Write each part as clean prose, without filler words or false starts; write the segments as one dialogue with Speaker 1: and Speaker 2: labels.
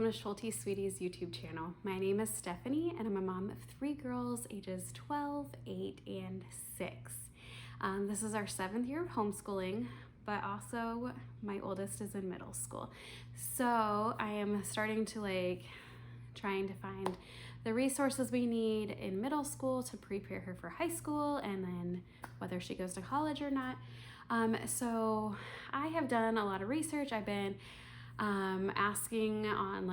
Speaker 1: welcome to Schulte Sweeties YouTube channel. My name is Stephanie and I'm a mom of 3 girls ages 12, 8, and 6. This is our 7th year of homeschooling, but also my oldest is in middle school. So I am starting to trying to find the resources we need in middle school to prepare her for high school and then whether she goes to college or not. So I have done a lot of research. I've been asking on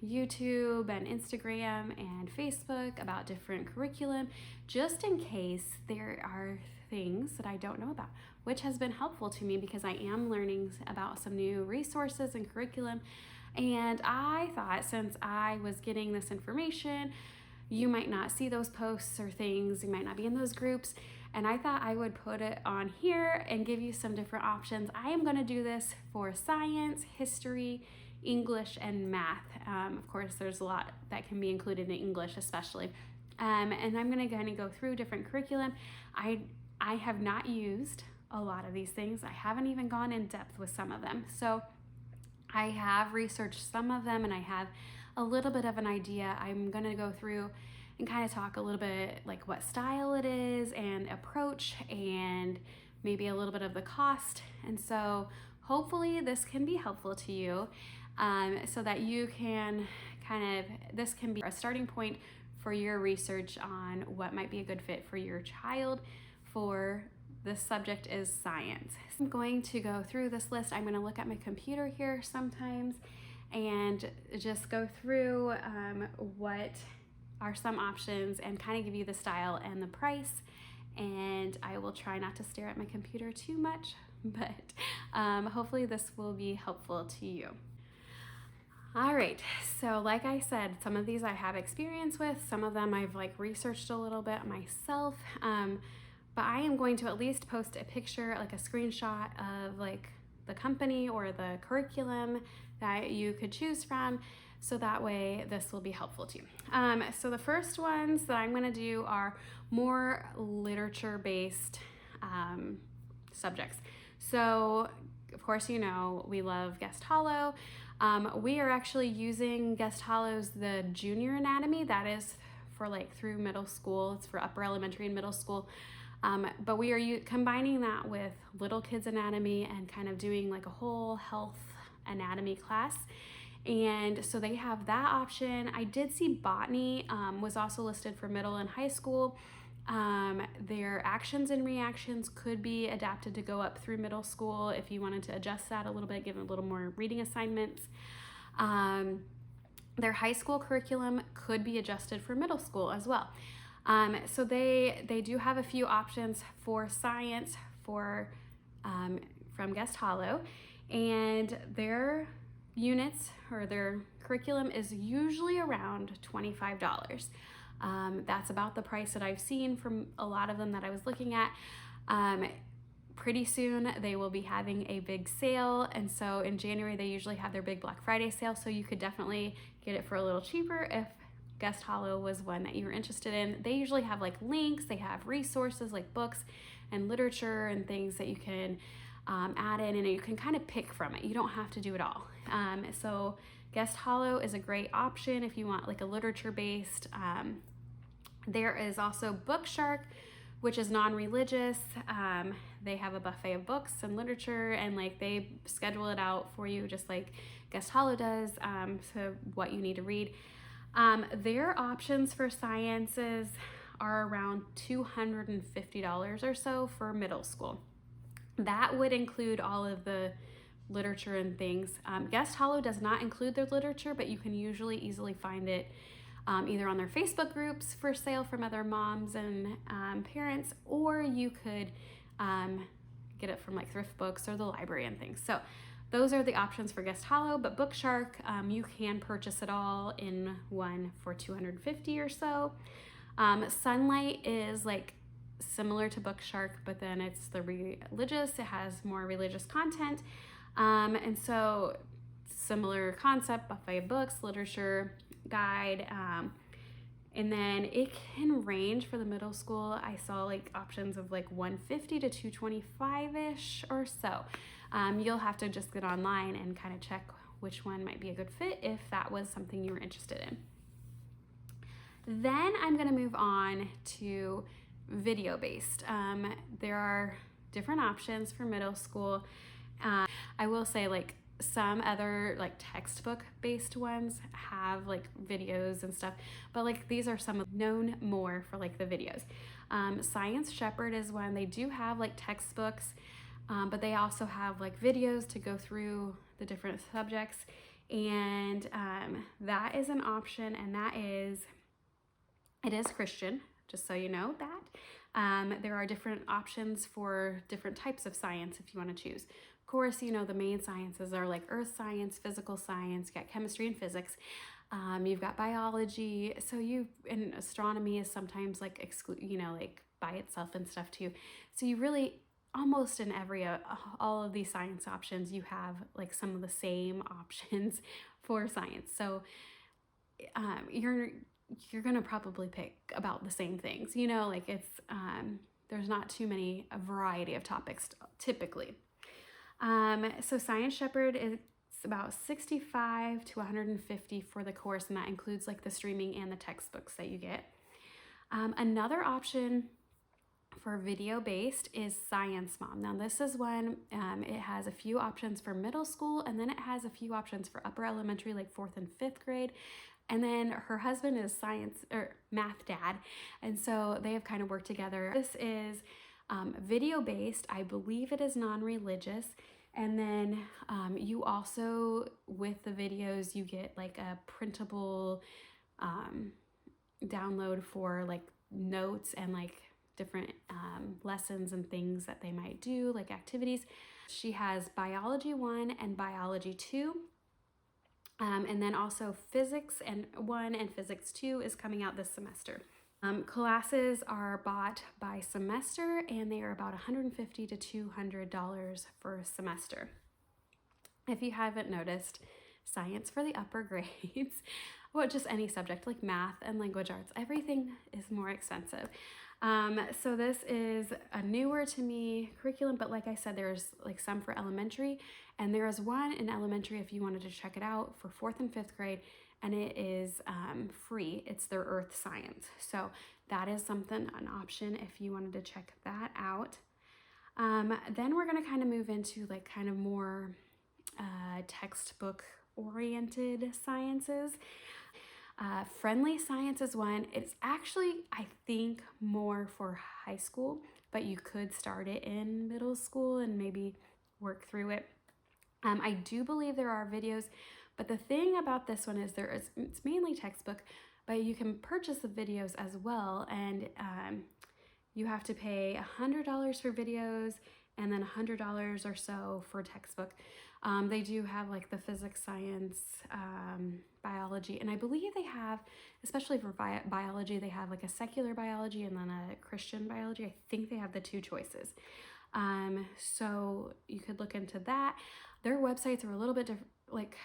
Speaker 1: YouTube and Instagram and Facebook about different curriculum, just in case there are things that I don't know about, which has been helpful to me because I am learning about some new resources and curriculum. And I thought, since I was getting this information, you might not see those posts or things, you might not be in those groups, and I thought I would put it on here and give you some different options. I am going to do this for science, history, English, and math. Of course, there's a lot that can be included in English especially. And I'm going to kind of go through different curriculum. I have not used a lot of these things. I haven't even gone in depth with some of them. So I have researched some of them and I have a little bit of an idea. I'm going to go through and kind of talk a little bit like what style it is and approach and maybe a little bit of the cost. And so hopefully this can be helpful to you so that you can this can be a starting point for your research on what might be a good fit for your child. For this subject is science. I'm going to go through this list. I'm going to look at my computer here sometimes and just go through what are some options and kind of give you the style and the price. And I will try not to stare at my computer too much, but hopefully this will be helpful to you. All right, so like I said, some of these I have experience with, some of them I've researched a little bit myself, but I am going to at least post a picture, a screenshot of the company or the curriculum that you could choose from, so that way this will be helpful to you. So the first ones that I'm going to do are more literature-based subjects. So of course, you know, we love Guest Hollow. We are actually using Guest Hollow's the junior anatomy. That is for through middle school. It's for upper elementary and middle school. But we are combining that with little kids anatomy and kind of doing a whole health anatomy class. And so they have that option. I did see botany was also listed for middle and high school. Their actions and reactions could be adapted to go up through middle school if you wanted to adjust that a little bit, give them a little more reading assignments. Their high school curriculum could be adjusted for middle school as well. So they do have a few options for science from Guest Hollow, and their units or their curriculum is usually around $25. That's about the price that I've seen from a lot of them that I was looking at. Pretty soon they will be having a big sale, and so in January they usually have their big Black Friday sale, so you could definitely get it for a little cheaper if Guest Hollow was one that you were interested in. They usually have links, they have resources like books and literature and things that you can add in, and you can kind of pick from it. You don't have to do it all. So Guest Hollow is a great option if you want a literature based. There is also Bookshark, which is non-religious. They have a buffet of books and literature, and they schedule it out for you just like Guest Hollow does, so what you need to read. Their options for sciences are around $250 or so for middle school. That would include all of the literature and things. Guest Hollow does not include their literature, but you can usually easily find it either on their Facebook groups for sale from other moms and parents, or you could get it from Thriftbooks or the library and things. So those are the options for Guest Hollow, but Bookshark, you can purchase it all in one for $250 or so. Sunlight is similar to Bookshark, but then it's the religious. It has more religious content. And so similar concept, buffet of books, literature, guide, and then it can range for the middle school. I saw options of $150 to $225-ish or so. You'll have to just get online and kind of check which one might be a good fit if that was something you were interested in. Then I'm going to move on to video-based. There are different options for middle school. I will say, like, some other like textbook based ones have like videos and stuff, but like these are some known more for like the videos. Science Shepard is one. They do have like textbooks, but they also have like videos to go through the different subjects, and that is an option, and it is Christian, just so you know that. There are different options for different types of science if you want to choose. Of course, you know, the main sciences are like earth science, physical science, you got chemistry and physics. You've got biology. And astronomy is sometimes like like by itself and stuff too. So you really, almost in all of these science options, you have like some of the same options for science. So you're going to probably pick about the same things, like it's, there's not too many, a variety of topics typically. So Science Shepard is about $65 to $150 for the course, and that includes like the streaming and the textbooks that you get. Another option for video-based is Science Mom. Now this is one, it has a few options for middle school, and then it has a few options for upper elementary, like 4th and 5th grade. And then her husband is science or math dad, and so they have kind of worked together. This is video-based. I believe it is non-religious. And then you also, with the videos, you get like a printable download for like notes and like different lessons and things that they might do, like activities. She has Biology 1 and Biology 2. And then also Physics 1 and Physics 2 is coming out this semester. Classes are bought by semester, and they are about $150 to $200 for a semester. If you haven't noticed, science for the upper grades, well, just any subject like math and language arts, everything is more expensive. So this is a newer to me curriculum, but like I said, there's like some for elementary, and there is one in elementary if you wanted to check it out for 4th and 5th grade, and it is free. It's their earth science. So that is an option if you wanted to check that out. Then we're gonna kind of move into like kind of more textbook oriented sciences. Friendly Science is one. It's actually, I think, more for high school, but you could start it in middle school and maybe work through it. I do believe there are videos, but the thing about this one is it's mainly textbook, but you can purchase the videos as well, and you have to pay $100 for videos and then $100 or so for textbook. They do have like the physics, science, biology, and I believe they have, especially for biology, they have like a secular biology and then a Christian biology. I think they have the two choices. So you could look into that. Their websites are a little bit like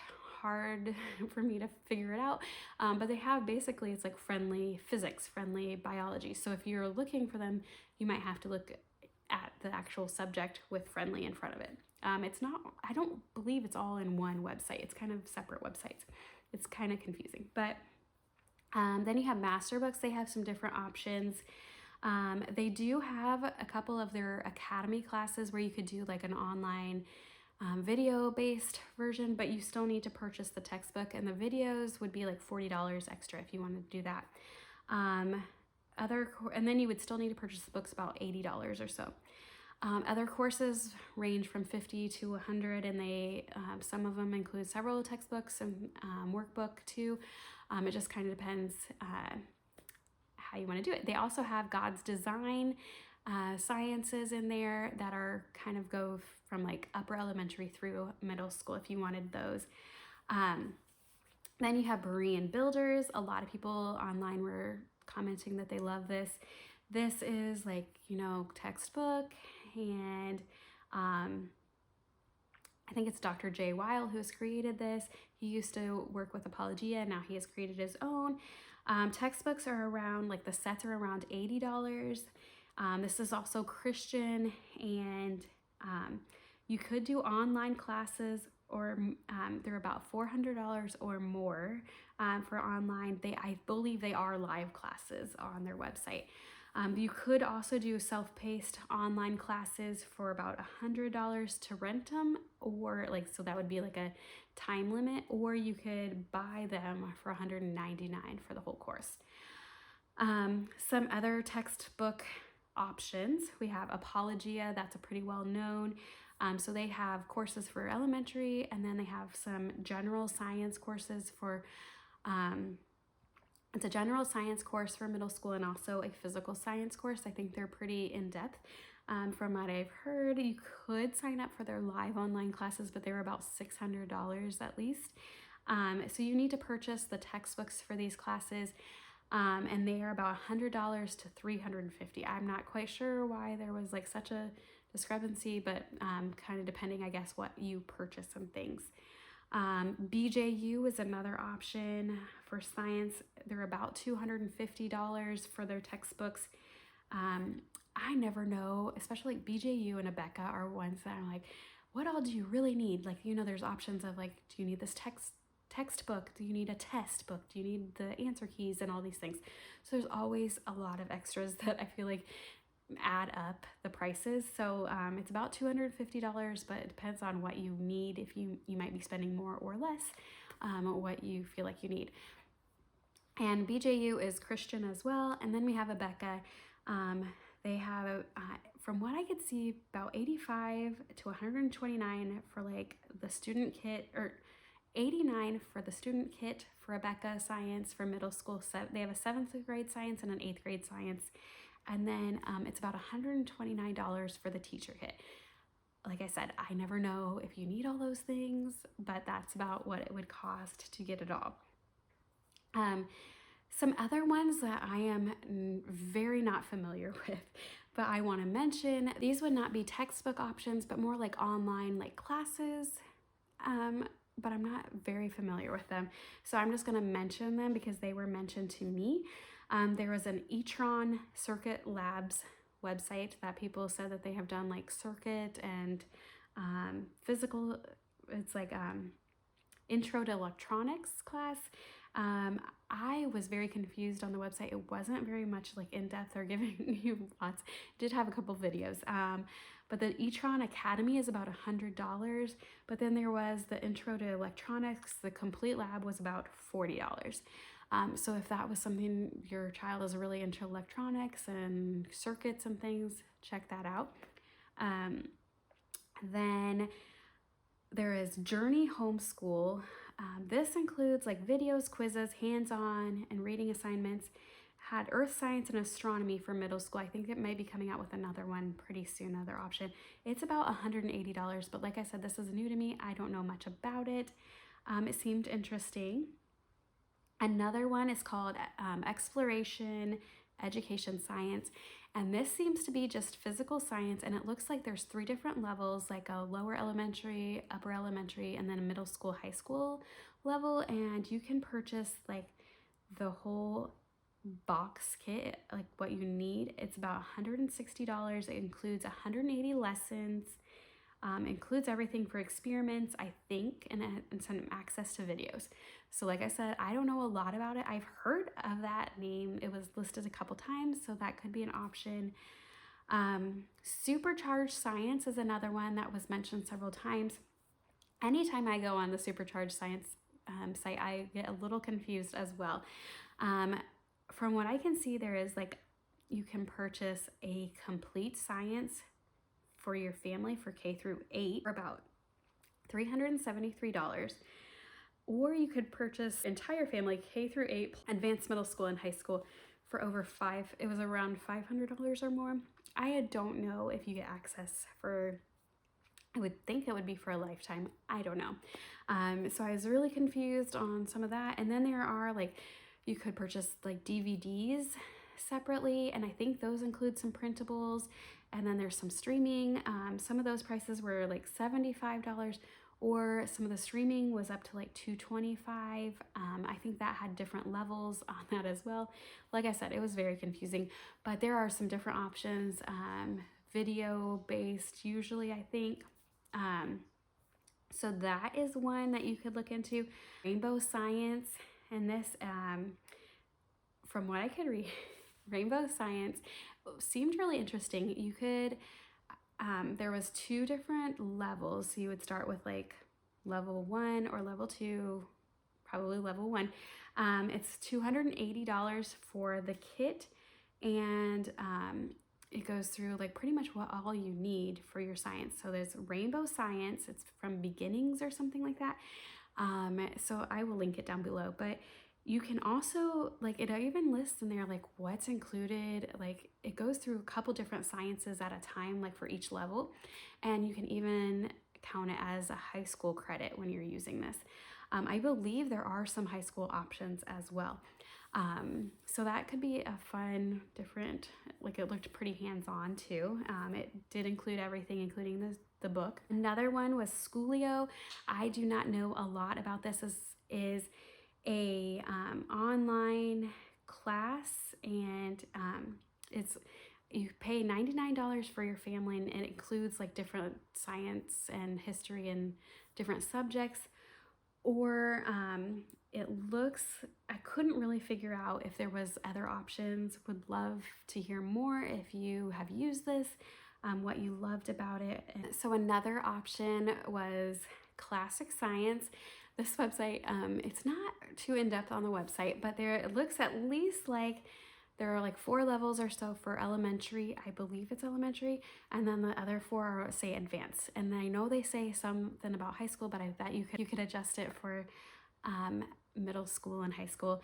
Speaker 1: hard for me to figure it out, but they have basically, it's like friendly physics, friendly biology. So if you're looking for them, you might have to look at the actual subject with friendly in front of it. It's not, I don't believe it's all in one website. It's kind of separate websites. It's kind of confusing. But then you have Master Books. They have some different options. They do have a couple of their academy classes where you could do like an online video-based version, but you still need to purchase the textbook, and the videos would be like $40 extra if you wanted to do that. And then you would still need to purchase the books, about $80 or so. Other courses range from $50 to $100, and they some of them include several textbooks and workbook too. It just kind of depends how you want to do it. They also have God's Design sciences in there that are kind of go from like upper elementary through middle school if you wanted those. Then you have Berean Builders. A lot of people online were commenting that they love this. This is like, textbook, and I think it's Dr. J. Weil who has created this. He used to work with Apologia, now he has created his own. Textbooks are around, like the sets are around $80. This is also Christian, and you could do online classes, or they're about $400 or more for online. I believe they are live classes on their website. You could also do self-paced online classes for about $100 to rent them, or so that would be like a time limit, or you could buy them for $199 for the whole course. Some other textbook options. We have Apologia, that's a pretty well known. So they have courses for elementary, and then they have some general science courses for it's a general science course for middle school and also a physical science course. I think they're pretty in-depth. From what I've heard, you could sign up for their live online classes, but they were about $600 at least. So you need to purchase the textbooks for these classes, and they are about $100 to $350. I'm not quite sure why there was such a discrepancy, but kind of depending, I guess, what you purchase and things. BJU is another option for science. They're about $250 for their textbooks. I never know, especially BJU and Becca are ones that I'm like, what all do you really need? There's options of do you need this textbook? Do you need a test book? Do you need the answer keys and all these things? So there's always a lot of extras that I feel like add up the prices. So it's about $250, but it depends on what you need. If you might be spending more or less, what you feel like you need. And BJU is Christian as well. And then we have a Becca. They have, from what I could see, about $85 to $129 for the student kit, or $89 for the student kit for a Becca Science for middle school. They have a 7th grade science and an 8th grade science. And then it's about $129 for the teacher kit. Like I said, I never know if you need all those things, but that's about what it would cost to get it all. Some other ones that I am very not familiar with, but I want to mention, these would not be textbook options, but more online classes. But I'm not very familiar with them. So I'm just going to mention them because they were mentioned to me. There was an e-tron Circuit Labs website that people said that they have done circuit and physical. It's intro to electronics class. I was very confused on the website. It wasn't very much in-depth or giving you lots. It did have a couple videos. But the e-tron Academy is about $100. But then there was the Intro to Electronics. The complete lab was about $40. So if that was something, your child is really into electronics and circuits and things, check that out. Then there is Journey Homeschool. This includes videos, quizzes, hands-on, and reading assignments. Had earth science and astronomy for middle school. I think it may be coming out with another one pretty soon, another option. It's about $180, but like I said, this is new to me. I don't know much about it. It seemed interesting. Another one is called Exploration Education Science, and this seems to be just physical science, and it looks like there's 3 different levels, a lower elementary, upper elementary, and then a middle school, high school level, and you can purchase the whole box kit, what you need. It's about $160. It includes 180 lessons, includes everything for experiments, I think, and some access to videos. So like I said, I don't know a lot about it. I've heard of that name. It was listed a couple times, so that could be an option. Supercharged Science is another one that was mentioned several times. Anytime I go on the Supercharged Science site, I get a little confused as well. From what I can see, there is you can purchase a complete science for your family for K through 8 for about $373. Or you could purchase entire family K through 8 advanced middle school and high school for it was around $500 or more. I don't know if you get access I would think it would be for a lifetime. I don't know. So I was really confused on some of that. And then there are you could purchase DVDs separately, and I think those include some printables, and then there's some streaming. Some of those prices were $75, or some of the streaming was up to $225. I think that had different levels on that as well. Like I said, it was very confusing, but there are some different options, video based usually, I think. So that is one that you could look into. Rainbow Science, and this, from what I could read, Rainbow Science seemed really interesting. You could, there was 2 different levels. You would start with like level 1 or level 2, probably level 1. It's $280 for the kit, and it goes through like pretty much what all you need for your science. So there's Rainbow Science, it's from beginnings or something like that. So I will link it down below, but you can also, like, it even lists in there like what's included. Like, it goes through a couple different sciences at a time, like for each level, and you can even count it as a high school credit when you're using this. I believe there are some high school options as well. So that could be a fun, different, like, it looked pretty hands-on too. It did include everything, including the book. Another one was Schoolo. I do not know a lot about this. This is a online class, and you pay $99 for your family, and it includes like different science and history and different subjects. Or it looks, I couldn't really figure out if there was other options. Would love to hear more if you have used this, what you loved about it. So another option was Classic Science. This website, it's not too in-depth on the website, but it looks at least like there are like 4 levels or so for elementary. I believe it's elementary. And then the other 4 are, say, advanced. And I know they say something about high school, but I bet you could adjust it for middle school and high school.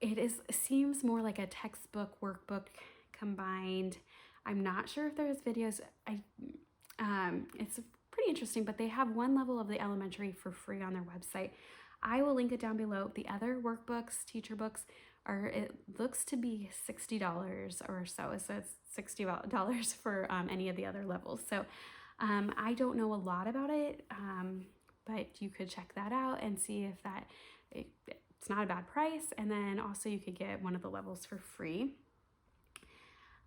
Speaker 1: It seems more like a textbook workbook combined. I'm not sure if there's videos. It's pretty interesting, but they have 1 level of the elementary for free on their website. I will link it down below. The other workbooks, teacher books, it looks to be $60 or so. So it's $60 for any of the other levels. So I don't know a lot about it, but you could check that out and see if it's not a bad price. And then also you could get one of the levels for free.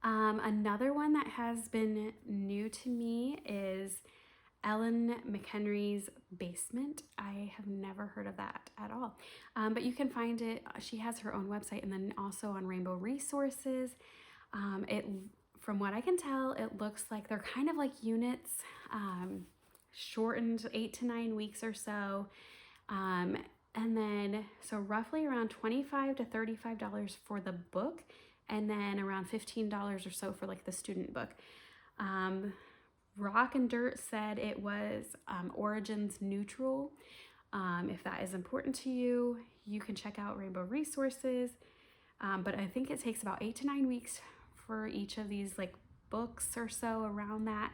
Speaker 1: Another one that has been new to me is Ellen McHenry's Basement. I have never heard of that at all, but you can find it. She has her own website, and then also on Rainbow Resources. From what I can tell, it looks like they're kind of like units, shortened 8 to 9 weeks or so. And then, so roughly around $25 to $35 for the book, and then around $15 or so for like the student book. Rock and Dirt said it was origins neutral. If that is important to you, you can check out Rainbow Resources. But I think it takes about 8 to 9 weeks for each of these like books or so, around that.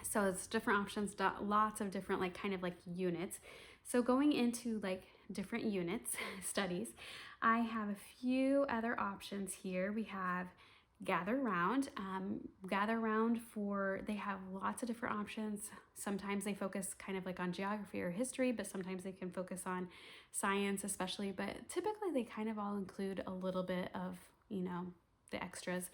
Speaker 1: So it's different options, lots of different like kind of like units. So going into like different units, studies, I have a few other options here. We have Gather Round. They have lots of different options. Sometimes they focus kind of like on geography or history, but sometimes they can focus on science especially, but typically they kind of all include a little bit of, the extras.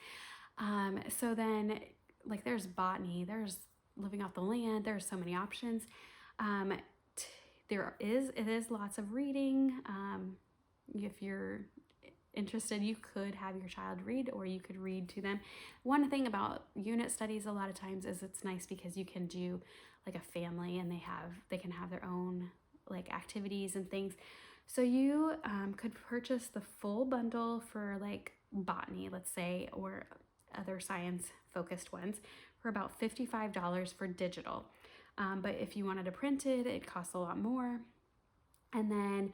Speaker 1: So then like there's botany, there's living off the land, there's so many options. It is lots of reading. If you're interested, you could have your child read, or you could read to them. One thing about unit studies a lot of times is it's nice because you can do like a family, and they can have their own like activities and things. So you could purchase the full bundle for like botany, let's say, or other science focused ones for about $55 for digital. But if you wanted to print it, it costs a lot more. And then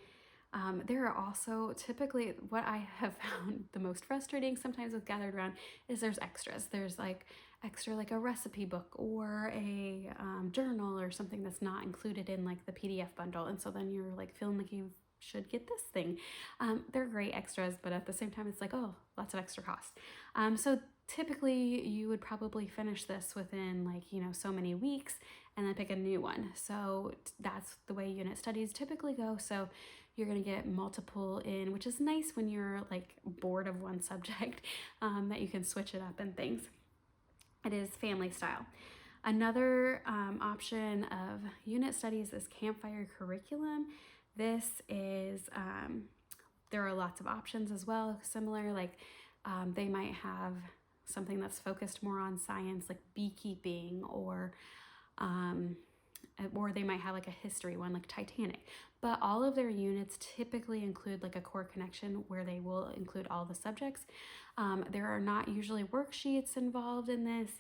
Speaker 1: there are also typically, what I have found the most frustrating sometimes with Gathered Round is there's extras. There's like extra like a recipe book or a journal or something that's not included in like the PDF bundle. And so then you're like feeling like you should get this thing. They're great extras, but at the same time, it's like, oh, lots of extra cost. So typically you would probably finish this within like, so many weeks and then pick a new one. So that's the way unit studies typically go. So you're going to get multiple in, which is nice when you're like bored of one subject, that you can switch it up and things. It is family style. Another option of unit studies is Campfire Curriculum. This is, there are lots of options as well, similar, like they might have something that's focused more on science, like beekeeping, or they might have like a history one, like Titanic. But all of their units typically include like a core connection where they will include all the subjects. There are not usually worksheets involved in this,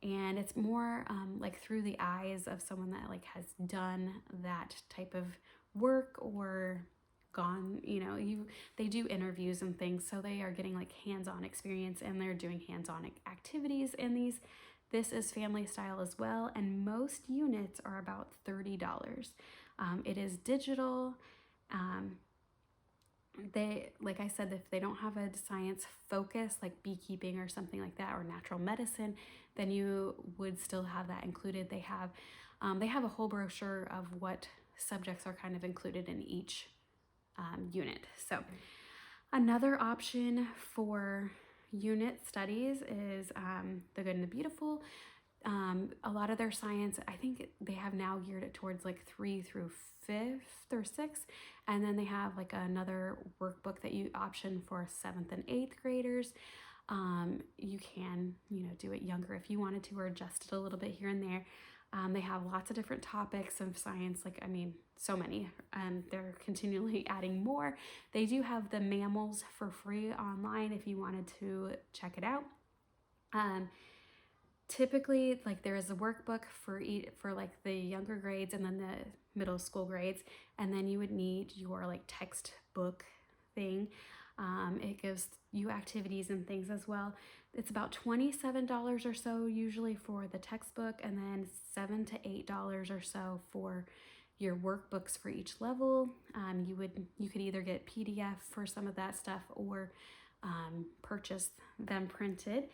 Speaker 1: and it's more like through the eyes of someone that like has done that type of work or gone, they do interviews and things, so they are getting like hands-on experience and they're doing hands-on activities in these. This is family style as well, and most units are about $30. It is digital. They, like I said, if they don't have a science focus like beekeeping or something like that, or natural medicine, then you would still have that included. They have a whole brochure of what subjects are kind of included in each unit. So another option for unit studies is The Good and the Beautiful. A lot of their science, I think they have now geared it towards like 3 through 5th or 6th, and then they have like another workbook that you option for 7th and 8th graders. You can, do it younger if you wanted to, or adjust it a little bit here and there. They have lots of different topics of science, so many. They're continually adding more. They do have the mammals for free online if you wanted to check it out. Typically, like, there is a workbook for like the younger grades and then the middle school grades, and then you would need your like textbook thing. It gives you activities and things as well. It's about $27 or so usually for the textbook, and then $7 to $8 or so for your workbooks for each level. You could either get PDF for some of that stuff or purchase them printed.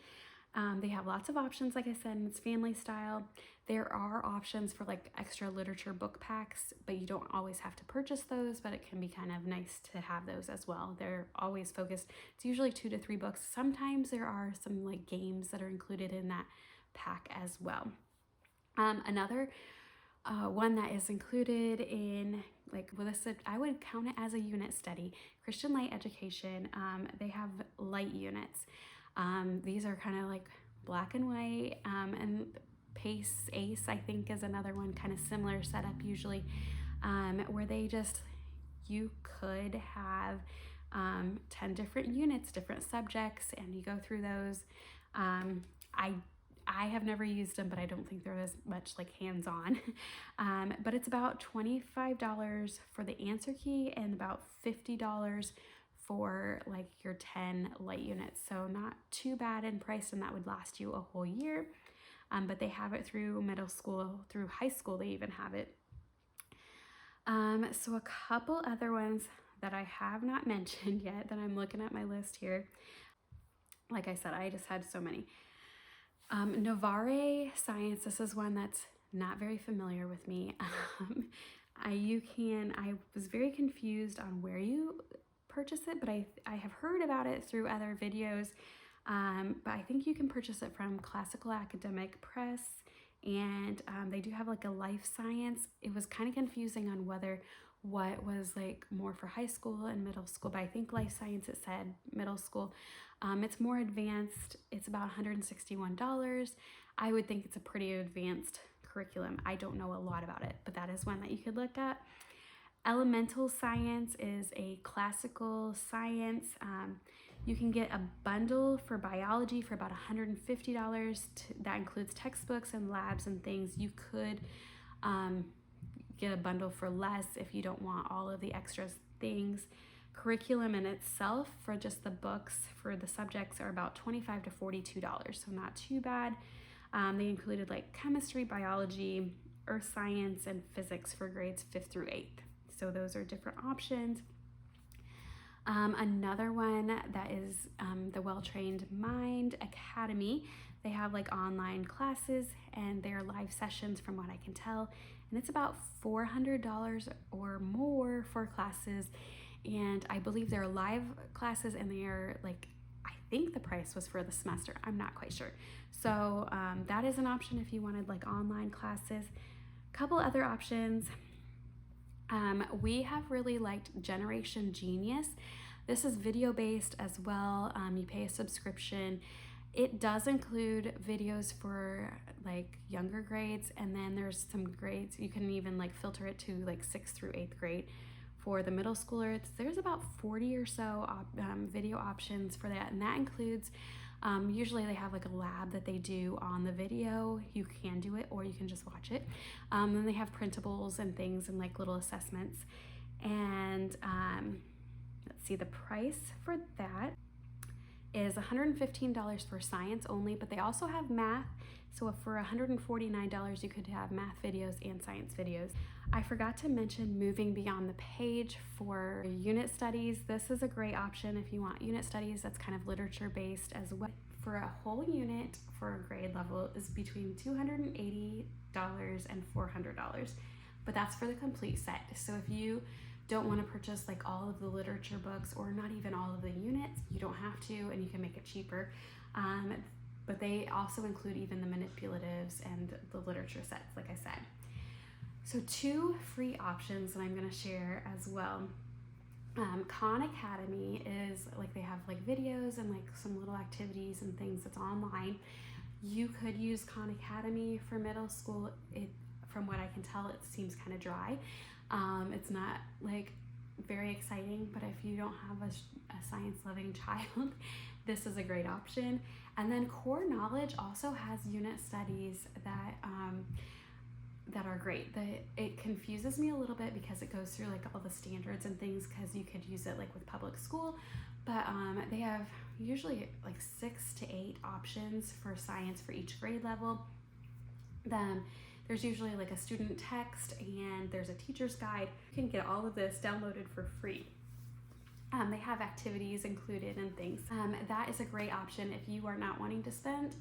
Speaker 1: They have lots of options, like I said, and it's family style. There are options for like extra literature book packs, but you don't always have to purchase those, but it can be kind of nice to have those as well. They're always focused. It's usually 2 to 3 books. Sometimes there are some like games that are included in that pack as well. Another one that is included in, I would count it as a unit study, Christian Light Education. They have light units. These are kind of like black and white, and ACE, I think, is another one, kind of similar setup usually, where you could have 10 different units, different subjects, and you go through those. I have never used them, but I don't think they're as much like hands-on. But it's about $25 for the answer key and about $50 for like your 10 light units. So not too bad in price, and that would last you a whole year. But they have it through middle school, through high school, they even have it. So a couple other ones that I have not mentioned yet that I'm looking at my list here. Like I said, I just had so many. Novare Science, this is one that's not very familiar with me. I was very confused on where you purchase it, but I have heard about it through other videos. But I think you can purchase it from Classical Academic Press, and they do have like a life science. It was kind of confusing on what was like more for high school and middle school, but I think life science, it said middle school. It's more advanced. It's about $161. I would think it's a pretty advanced curriculum. I don't know a lot about it, but that is one that you could look at. Elemental Science is a classical science. You can get a bundle for biology for about $150. That includes textbooks and labs and things. You could get a bundle for less if you don't want all of the extra things. Curriculum in itself for just the books for the subjects are about $25 to $42, so not too bad. They included like chemistry, biology, earth science, and physics for grades 5th through 8th. So those are different options. Another one that is the Well-Trained Mind Academy. They have like online classes and they're live sessions from what I can tell. And it's about $400 or more for classes. And I believe they're live classes, and they are like, I think the price was for the semester. I'm not quite sure. So that is an option if you wanted like online classes. Couple other options. We have really liked Generation Genius. This is video based as well. You pay a subscription. It does include videos for like younger grades, and then there's some grades you can even like filter it to like 6th through 8th grade. For the middle schoolers, there's about 40 or so video options for that, and that includes usually they have like a lab that they do on the video. You can do it or you can just watch it. Then they have printables and things and like little assessments. And let's see, the price for that is $115 for science only, but they also have math. So for $149, you could have math videos and science videos. I forgot to mention moving beyond the page for unit studies. This is a great option if you want unit studies that's kind of literature based as well. For a whole unit for a grade level is between $280 and $400, but that's for the complete set. So if you don't want to purchase like all of the literature books or not even all of the units, you don't have to, and you can make it cheaper. But they also include even the manipulatives and the literature sets, like I said. So 2 free options that I'm going to share as well. Khan Academy is like, they have like videos and like some little activities and things that's online. You could use Khan Academy for middle school. From what I can tell, it seems kind of dry. It's not like very exciting, but if you don't have a science-loving child, this is a great option. And then Core Knowledge also has unit studies that are great. It confuses me a little bit because it goes through like all the standards and things, because you could use it like with public school, but they have usually like 6 to 8 options for science for each grade level. There's usually like a student text and there's a teacher's guide. You can get all of this downloaded for free. They have activities included and things. That is a great option if you are not wanting to spend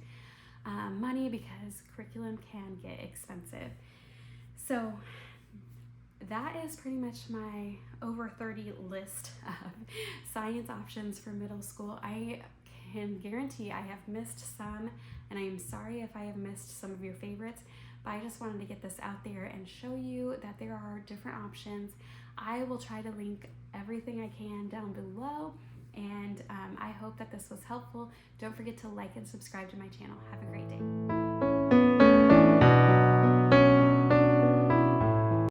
Speaker 1: money, because curriculum can get expensive. So that is pretty much my over 30 list of science options for middle school. I can guarantee I have missed some, and I am sorry if I have missed some of your favorites, but I just wanted to get this out there and show you that there are different options. I will try to link everything I can down below, and I hope that this was helpful. Don't forget to like and subscribe to my channel. Have a great day.